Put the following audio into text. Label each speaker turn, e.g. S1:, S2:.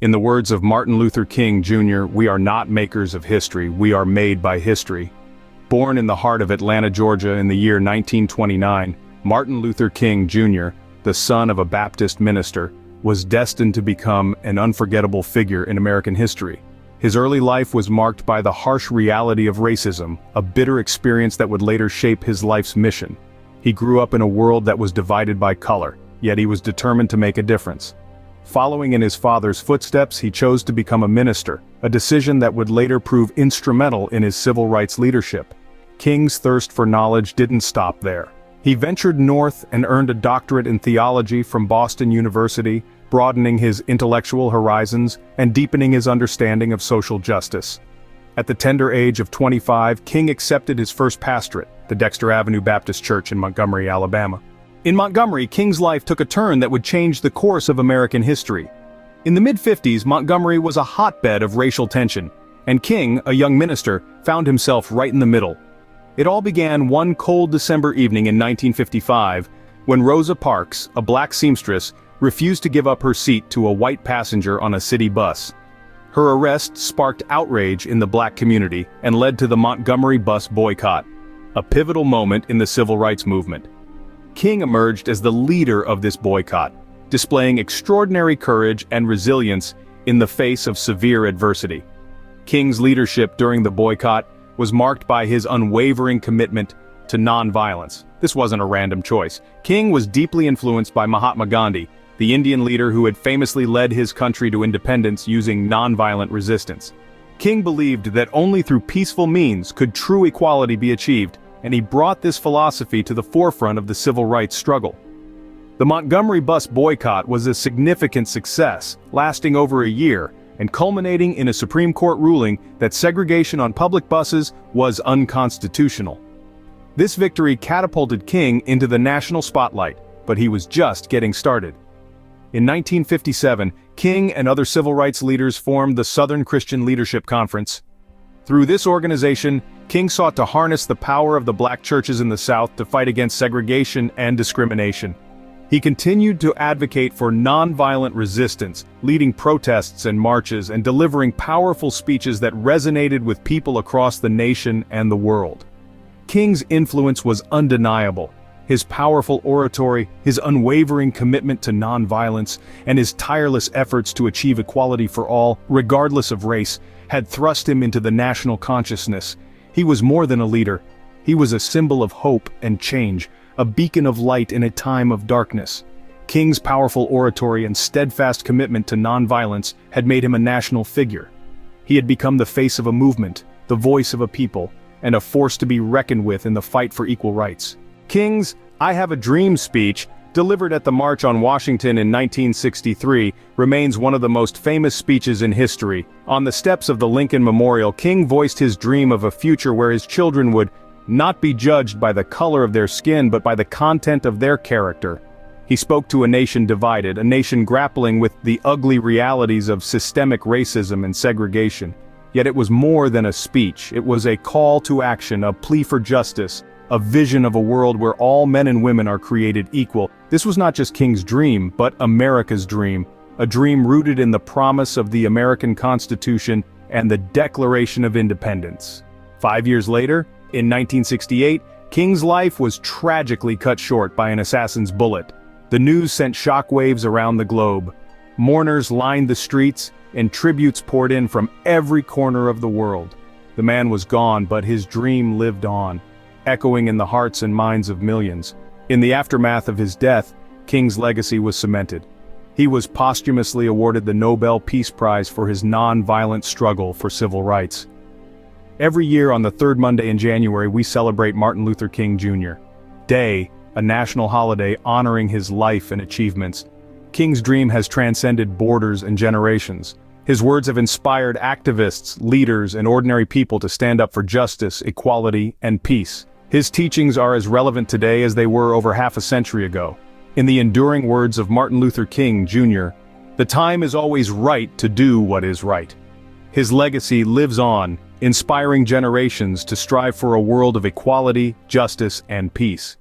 S1: In the words of Martin Luther King Jr., we are not makers of history, we are made by history. Born in the heart of Atlanta, Georgia in the year 1929, Martin Luther King Jr., the son of a Baptist minister, was destined to become an unforgettable figure in American history. His early life was marked by the harsh reality of racism, a bitter experience that would later shape his life's mission. He grew up in a world that was divided by color, yet he was determined to make a difference. Following in his father's footsteps, he chose to become a minister, a decision that would later prove instrumental in his civil rights leadership. King's thirst for knowledge didn't stop there. He ventured north and earned a doctorate in theology from Boston University, broadening his intellectual horizons and deepening his understanding of social justice. At the tender age of 25, King accepted his first pastorate, the Dexter Avenue Baptist Church in Montgomery, Alabama. In Montgomery, King's life took a turn that would change the course of American history. In the mid-50s, Montgomery was a hotbed of racial tension, and King, a young minister, found himself right in the middle. It all began one cold December evening in 1955, when Rosa Parks, a black seamstress, refused to give up her seat to a white passenger on a city bus. Her arrest sparked outrage in the black community and led to the Montgomery Bus Boycott, a pivotal moment in the civil rights movement. King emerged as the leader of this boycott, displaying extraordinary courage and resilience in the face of severe adversity. King's leadership during the boycott was marked by his unwavering commitment to nonviolence. This wasn't a random choice. King was deeply influenced by Mahatma Gandhi, the Indian leader who had famously led his country to independence using nonviolent resistance. King believed that only through peaceful means could true equality be achieved, and he brought this philosophy to the forefront of the civil rights struggle. The Montgomery Bus Boycott was a significant success, lasting over a year, and culminating in a Supreme Court ruling that segregation on public buses was unconstitutional. This victory catapulted King into the national spotlight, but he was just getting started. In 1957, King and other civil rights leaders formed the Southern Christian Leadership Conference. Through this organization, King sought to harness the power of the black churches in the South to fight against segregation and discrimination. He continued to advocate for nonviolent resistance, leading protests and marches and delivering powerful speeches that resonated with people across the nation and the world. King's influence was undeniable. His powerful oratory, his unwavering commitment to nonviolence, and his tireless efforts to achieve equality for all, regardless of race, had thrust him into the national consciousness. He was more than a leader. He was a symbol of hope and change, a beacon of light in a time of darkness. King's powerful oratory and steadfast commitment to nonviolence had made him a national figure. He had become the face of a movement, the voice of a people, and a force to be reckoned with in the fight for equal rights. King's "I Have a Dream" speech, delivered at the March on Washington in 1963, remains one of the most famous speeches in history. On the steps of the Lincoln Memorial, King voiced his dream of a future where his children would not be judged by the color of their skin but by the content of their character. He spoke to a nation divided, a nation grappling with the ugly realities of systemic racism and segregation. Yet it was more than a speech. It was a call to action, a plea for justice, a vision of a world where all men and women are created equal. This was not just King's dream, but America's dream, a dream rooted in the promise of the American Constitution and the Declaration of Independence. 5 years later, in 1968, King's life was tragically cut short by an assassin's bullet. The news sent shockwaves around the globe. Mourners lined the streets, and tributes poured in from every corner of the world. The man was gone, but his dream lived on, echoing in the hearts and minds of millions. In the aftermath of his death, King's legacy was cemented. He was posthumously awarded the Nobel Peace Prize for his non-violent struggle for civil rights. Every year on the third Monday in January, we celebrate Martin Luther King Jr. Day, a national holiday honoring his life and achievements. King's dream has transcended borders and generations. His words have inspired activists, leaders, and ordinary people to stand up for justice, equality, and peace. His teachings are as relevant today as they were over half a century ago. In the enduring words of Martin Luther King Jr., "The time is always right to do what is right." His legacy lives on, inspiring generations to strive for a world of equality, justice, and peace.